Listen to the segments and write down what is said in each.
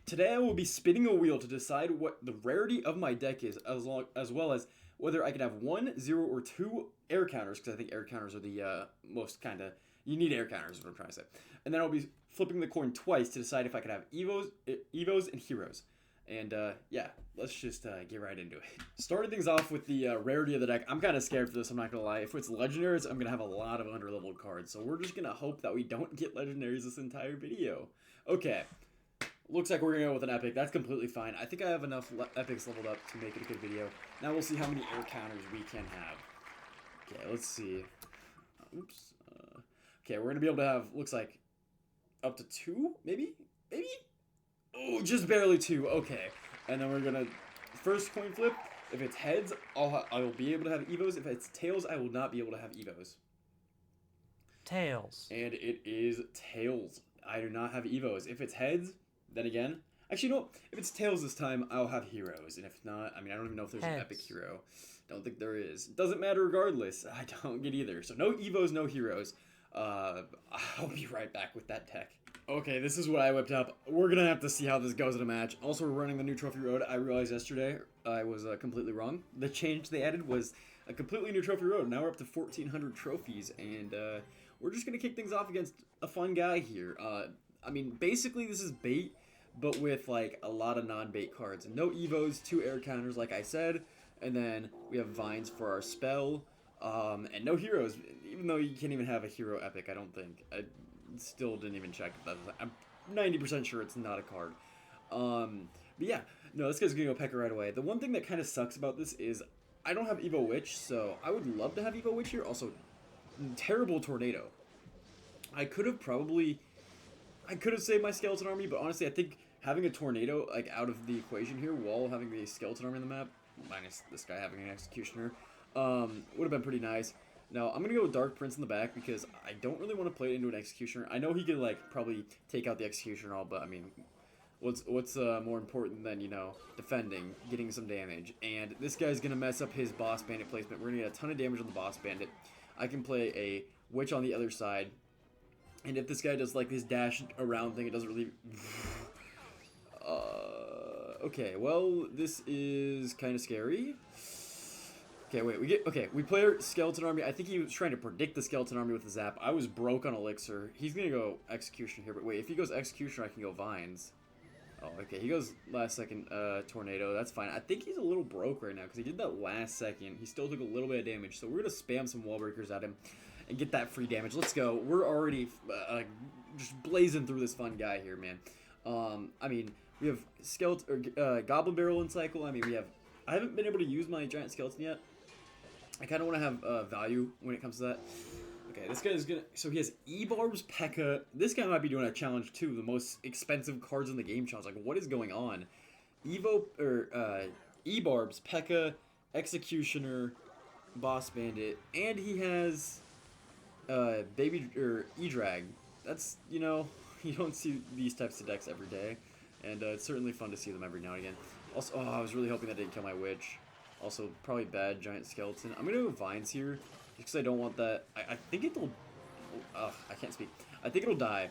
Today I will be spinning a wheel to decide what the rarity of my deck is, as well as whether I can have 1, 0, or 2 air counters, because I think air counters are the most kind of... You need air counters is what I'm trying to say. And then I'll be flipping the coin twice to decide if I can have Evos and Heroes. And yeah, let's just get right into it. Starting things off with the rarity of the deck, I'm kind of scared for this, I'm not going to lie. If it's legendaries, I'm going to have a lot of underleveled cards. So we're just going to hope that we don't get legendaries this entire video. Okay. Looks like we're going to go with an epic. That's completely fine. I think I have enough epics leveled up to make it a good video. Now we'll see how many air counters we can have. Okay, let's see. Oops. Okay, we're going to be able to have, looks like, up to 2, maybe? Maybe? Oh, just barely 2. Okay. And then we're going to, first coin flip. If it's heads, I will be able to have Evos. If it's tails, I will not be able to have Evos. Tails. And it is tails. I do not have Evos. If it's heads... Then again, actually, no. If it's tails this time, I'll have heroes, and if not, I mean, I don't even know if there's an epic hero. Don't think there is. Doesn't matter regardless. I don't get either. So no Evos, no heroes. I'll be right back with that deck. Okay, this is what I whipped up. We're gonna have to see how this goes in a match. Also, we're running the new Trophy Road. I realized yesterday I was completely wrong. The change they added was a completely new Trophy Road. Now we're up to 1,400 trophies, and we're just gonna kick things off against a fun guy here. I mean, basically this is bait, but with like a lot of non-bait cards. No Evos, 2 air counters, like I said, and then we have Vines for our spell, and no heroes. Even though you can't even have a hero epic, I don't think. I still didn't even check if that was, I'm 90% sure it's not a card. But yeah, no, this guy's gonna go P.E.K.K.A right away. The one thing that kind of sucks about this is I don't have Evo Witch, so I would love to have Evo Witch here. Also, terrible Tornado. I could have saved my Skeleton Army, but honestly, I think having a Tornado like out of the equation here, while having the Skeleton Army on the map, minus this guy having an Executioner, would have been pretty nice. Now, I'm going to go with Dark Prince in the back because I don't really want to play it into an Executioner. I know he could, like, probably take out the Executioner and all, but, I mean, what's more important than, you know, defending, getting some damage? And this guy's going to mess up his Boss Bandit placement. We're going to get a ton of damage on the Boss Bandit. I can play a Witch on the other side. And if this guy does, like, this dash around thing, it doesn't really... okay, well, this is kind of scary. Okay, wait, we play our Skeleton Army. I think he was trying to predict the Skeleton Army with the Zap. I was broke on Elixir. He's gonna go Execution here, but wait, if he goes Execution, I can go Vines. Oh, okay, he goes last second Tornado. That's fine. I think he's a little broke right now, because he did that last second. He still took a little bit of damage, so we're gonna spam some Wall Breakers at him and get that free damage. Let's go. We're already just blazing through this fun guy here, man. I mean, we have Goblin Barrel in cycle. I mean, I haven't been able to use my Giant Skeleton yet. I kind of want to have value when it comes to that. Okay, this guy is gonna... So he has E-Barbs, P.E.K.K.A. This guy might be doing a challenge too. The most expensive cards in the game challenge. Like, what is going on? E-Barbs, P.E.K.K.A, Executioner, Boss Bandit, and he has E-Drag. That's, you know, you don't see these types of decks every day, and it's certainly fun to see them every now and again. Also, oh, I was really hoping that didn't kill my Witch. Also, probably bad Giant Skeleton. I'm gonna go Vines here, just because I don't want that. I think it'll... I can't speak. I think it'll die,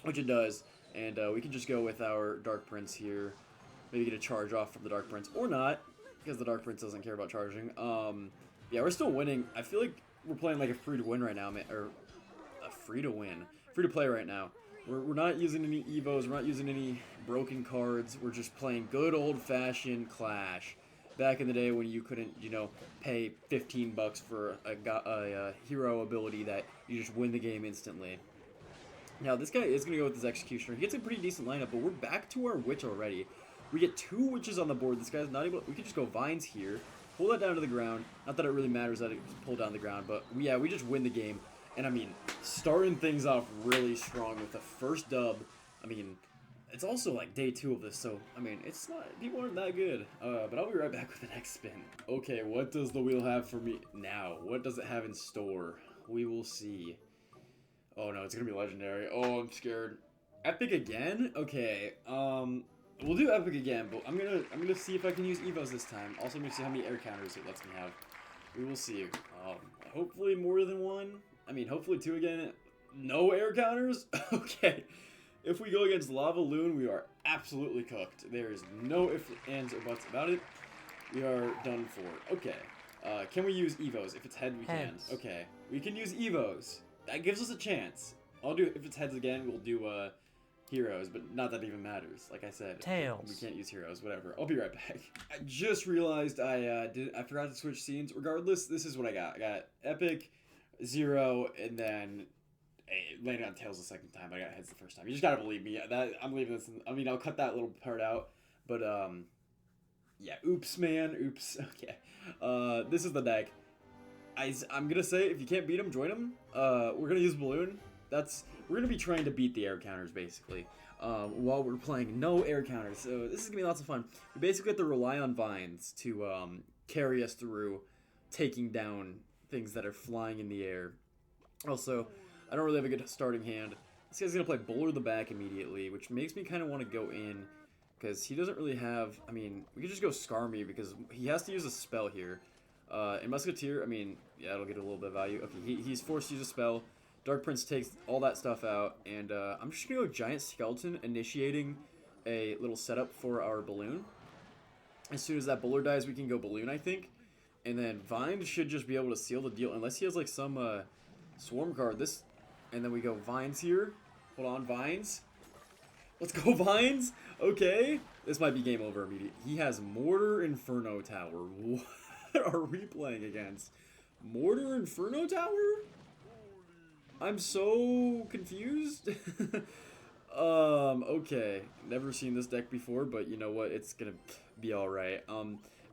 which it does, and we can just go with our Dark Prince here. Maybe get a charge off from the Dark Prince, or not, because the Dark Prince doesn't care about charging. Yeah, we're still winning. I feel like we're playing like a free-to-win right now, man, or a free-to-win. Free-to-play right now. We're not using any Evos, we're not using any broken cards, we're just playing good old-fashioned Clash. Back in the day when you couldn't, you know, pay 15 bucks for a hero ability that you just win the game instantly. Now, this guy is going to go with his Executioner. He gets a pretty decent lineup, but we're back to our Witch already. We get 2 Witches on the board. This guy's not able to... We could just go Vines here, pull that down to the ground. Not that it really matters that it's pulled down the ground, but yeah, we just win the game. And I mean, starting things off really strong with the first dub. I mean... It's also like day 2 of this, so, I mean, it's not, people aren't that good. But I'll be right back with the next spin. Okay, what does the wheel have for me now? What does it have in store? We will see. Oh no, it's gonna be legendary. Oh, I'm scared. Epic again? Okay, we'll do epic again, but I'm gonna see if I can use Evos this time. Also, I'm gonna see how many air counters it lets me have. We will see. Hopefully more than 1. I mean, hopefully 2 again. No air counters? Okay. If we go against Lava Loon, we are absolutely cooked. There is no ifs, ands, or buts about it. We are done for. Okay. Can we use Evos? If it's head, we can. Okay. We can use Evos. That gives us a chance. I'll do, if it's heads again, we'll do, heroes, but not that even matters. Like I said, Tails. We can't use heroes. Whatever. I'll be right back. I just realized I forgot to switch scenes. Regardless, this is what I got. I got Epic, Zero, and then landing on Tails the second time. I got heads the first time. You just gotta believe me. I'm leaving this. I'll cut that little part out. But yeah. Oops, man. Oops. Okay. This is the deck. I'm gonna say if you can't beat him, join him. We're gonna use Balloon. We're gonna be trying to beat the air counters basically. While we're playing no air counters, so this is gonna be lots of fun. We basically have to rely on vines to carry us through taking down things that are flying in the air. Also, I don't really have a good starting hand. This guy's gonna play Bowler the back immediately, which makes me kind of want to go in because he doesn't really have. I mean, we could just go Skarmy because he has to use a spell here. And Musketeer, I mean, yeah, it'll get a little bit of value. Okay, he's forced to use a spell. Dark Prince takes all that stuff out, and I'm just gonna go Giant Skeleton, initiating a little setup for our Balloon. As soon as that Bowler dies, we can go Balloon, I think. And then Vine should just be able to seal the deal, unless he has like some Swarm card. And then we go Vines here. Hold on, Vines. Let's go Vines. Okay, this might be game over immediately. He has Mortar Inferno Tower. What are we playing against? Mortar Inferno Tower? I'm so confused. Okay. Never seen this deck before, but you know what? It's gonna be alright.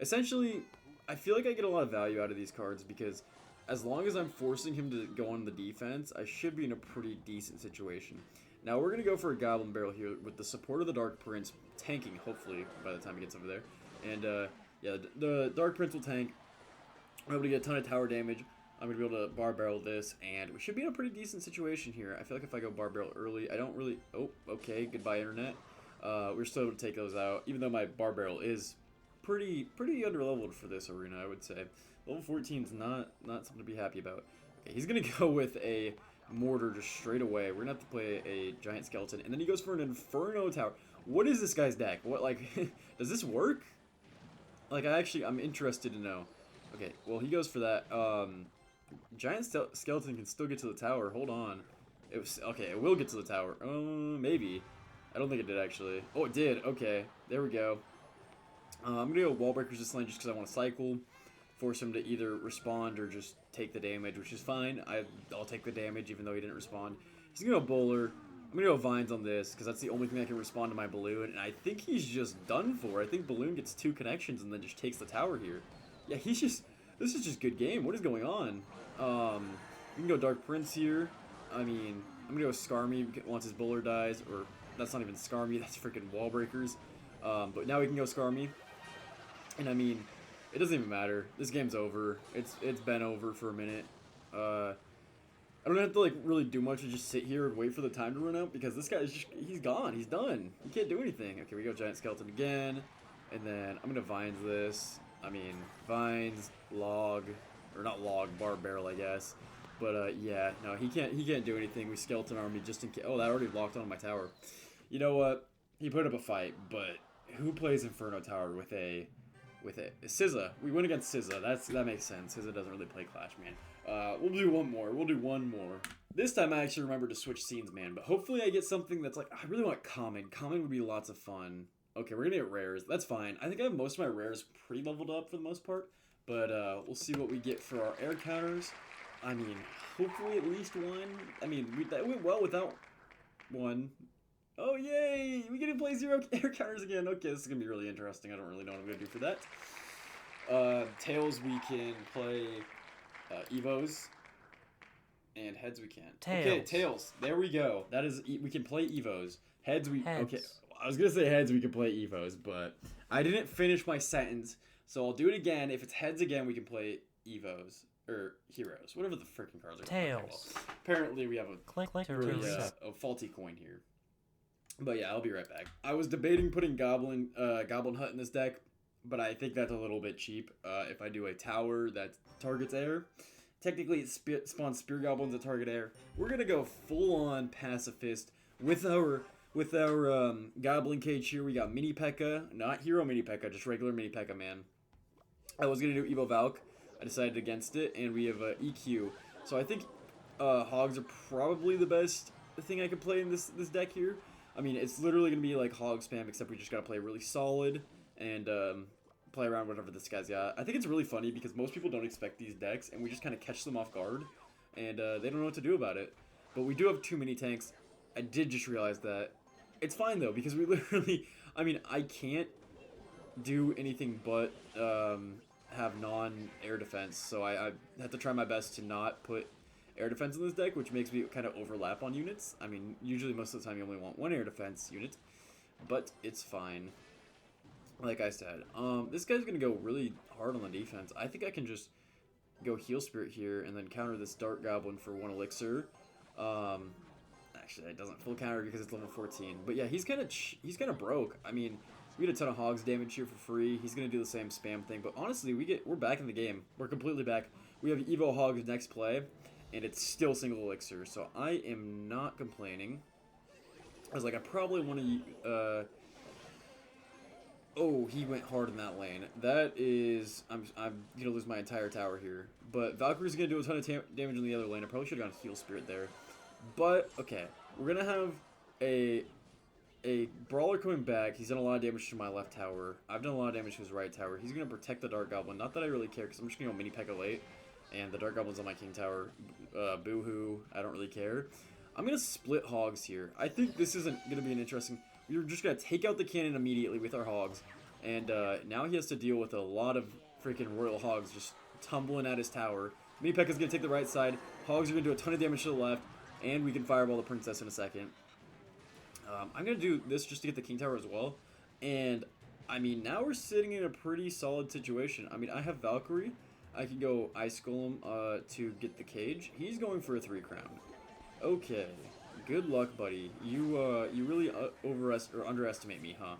Essentially, I feel like I get a lot of value out of these cards because as long as I'm forcing him to go on the defense, I should be in a pretty decent situation. Now, we're gonna go for a Goblin Barrel here with the support of the Dark Prince tanking, hopefully, by the time he gets over there. And, yeah, the Dark Prince will tank. I'm able to get a ton of tower damage. I'm going to be able to bar barrel this, and we should be in a pretty decent situation here. I feel like if I go bar barrel early, I don't really... Oh, okay, goodbye, internet. We're still able to take those out, even though my bar barrel is pretty underleveled for this arena, I would say. Level 14 is not something to be happy about. Okay, he's going to go with a Mortar just straight away. We're going to have to play a Giant Skeleton, and then he goes for an Inferno Tower. What is this guy's deck? What, like, does this work? Like, I'm interested to know. Okay, well, he goes for that. Giant Skeleton can still get to the tower. Hold on. Okay, it will get to the tower. Maybe. I don't think it did, actually. Oh, it did. Okay, there we go. I'm going to go Wall Breakers this lane just because I want to cycle. Force him to either respond or just take the damage, which is fine. I'll take the damage even though he didn't respond. He's going to go Bowler. I'm going to go Vines on this because that's the only thing that can respond to my Balloon. And I think he's just done for. I think Balloon gets 2 connections and then just takes the tower here. Yeah, this is just good game. What is going on? We can go Dark Prince here. I mean, I'm going to go Skarmy once his Bowler dies. Or, that's not even Skarmy. That's freaking Wall Breakers. But now we can go Skarmy. And I mean, it doesn't even matter. This game's over. It's been over for a minute. I don't have to like really do much and just sit here and wait for the time to run out because this guy is he's gone. He's done. He can't do anything. Okay, we go Giant Skeleton again. And then I'm going to Vines this. I mean, Vines, Log, or not Log, Bar Barrel, I guess. But yeah, no, he can't do anything. We Skeleton Army just in case. Oh, that already locked on my tower. You know what? He put up a fight, but who plays Inferno Tower with a SZA? We went against SZA. That makes sense. SZA doesn't really play Clash, man. We'll do one more. This time I actually remembered to switch scenes, man. But hopefully I get something that's like, I really want Common. Common would be lots of fun. Okay, we're gonna get rares. That's fine. I think I have most of my rares pretty leveled up for the most part. But we'll see what we get for our air counters. I mean, hopefully at least one. I mean, that went well without one. Oh, yay! We get to play 0 air counters again. Okay, this is going to be really interesting. I don't really know what I'm going to do for that. Tails, we can play Evos. And heads, we can't. Tails. Okay, Tails. There we go. That is, we can play Evos. Heads. Okay, I was going to say heads, we can play Evos, but I didn't finish my sentence. So I'll do it again. If it's heads again, we can play Evos. Or heroes. Whatever the freaking cards are. Tails. Well, apparently we have a faulty coin here. But yeah, I'll be right back. I was debating putting Goblin Hut in this deck, but I think that's a little bit cheap. If I do a tower that targets air, technically it spawns Spear Goblins that target air. We're gonna go full on pacifist with our with our Goblin Cage here, we got Mini P.E.K.K.A. Not Hero Mini P.E.K.K.A, just regular Mini P.E.K.K.A, man. I was going to do Evo Valk. I decided against it, and we have EQ. So I think Hogs are probably the best thing I could play in this deck here. I mean, it's literally going to be like Hog spam, except we just got to play really solid and play around whatever this guy's got. I think it's really funny because most people don't expect these decks, and we just kind of catch them off guard, and they don't know what to do about it. But we do have too many tanks. I did just realize that. It's fine, though, because we literally... I mean, I can't do anything but have non-air defense, so I have to try my best to not put air defense in this deck, which makes me kind of overlap on units. I mean, usually most of the time you only want one air defense unit, but it's fine. Like I said, this guy's going to go really hard on the defense. I think I can just go Heal Spirit here and then counter this Dark Goblin for 1 elixir. Actually, it doesn't full counter because it's level 14. But yeah, he's kind of broke. I mean, we get a ton of Hogs damage here for free. He's going to do the same spam thing. But honestly, we're back in the game. We're completely back. We have Evo Hogs next play, and it's still single elixir. So I am not complaining. I was like, I probably want to... Oh, he went hard in that lane. That is... I'm going to lose my entire tower here. But Valkyrie's going to do a ton of damage in the other lane. I probably should have gone Heal Spirit there. But, okay. We're going to have a Brawler coming back. He's done a lot of damage to my left tower. I've done a lot of damage to his right tower. He's going to protect the Dark Goblin. Not that I really care, because I'm just going to go Mini P.E.K.K.A late. And the Dark Goblin's on my King Tower. Boo-hoo. I don't really care. I'm going to split Hogs here. I think this isn't going to be an interesting... We're just going to take out the cannon immediately with our Hogs. And now he has to deal with a lot of freaking Royal Hogs just tumbling at his tower. Mini P.E.K.K.A's going to take the right side. Hogs are going to do a ton of damage to the left. And we can Fireball the Princess in a second. I'm going to do this just to get the King Tower as well. And, I mean, now we're sitting in a pretty solid situation. I mean, I have Valkyrie. I can go Ice Golem to get the cage. He's going for a 3 crown. Okay. Good luck, buddy. You really underestimate me, huh?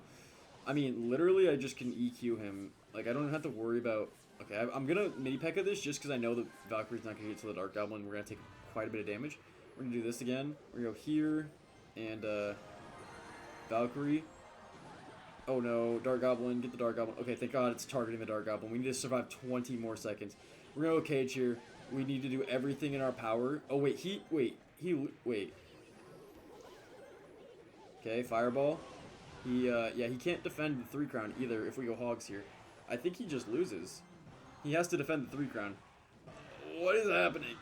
I mean, literally, I just can EQ him. Like, I don't have to worry about... Okay, I'm going to Mini P.E.K.K.A this just because I know that Valkyrie's not going to get to the Dark Goblin. We're going to take quite a bit of damage. We're going to do this again. We're going to go here, and Valkyrie. Oh no, Dark Goblin, get the Dark Goblin. Okay, thank God it's targeting the Dark Goblin. We need to survive 20 more seconds. We're going to go Cage here. We need to do everything in our power. Oh, wait, wait. Okay, Fireball. Yeah, he can't defend the 3 crown either if we go Hogs here. I think he just loses. He has to defend the 3 crown. What is happening?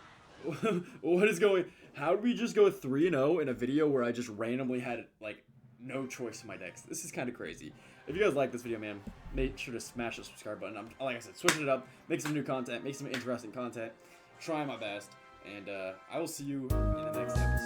What is going... How did we just go 3-0 in a video where I just randomly had, like, no choice in my decks? This is kind of crazy. If you guys like this video, man, make sure to smash the subscribe button. I'm, like I said, switching it up, make some new content, make some interesting content, try my best, and I will see you in the next episode.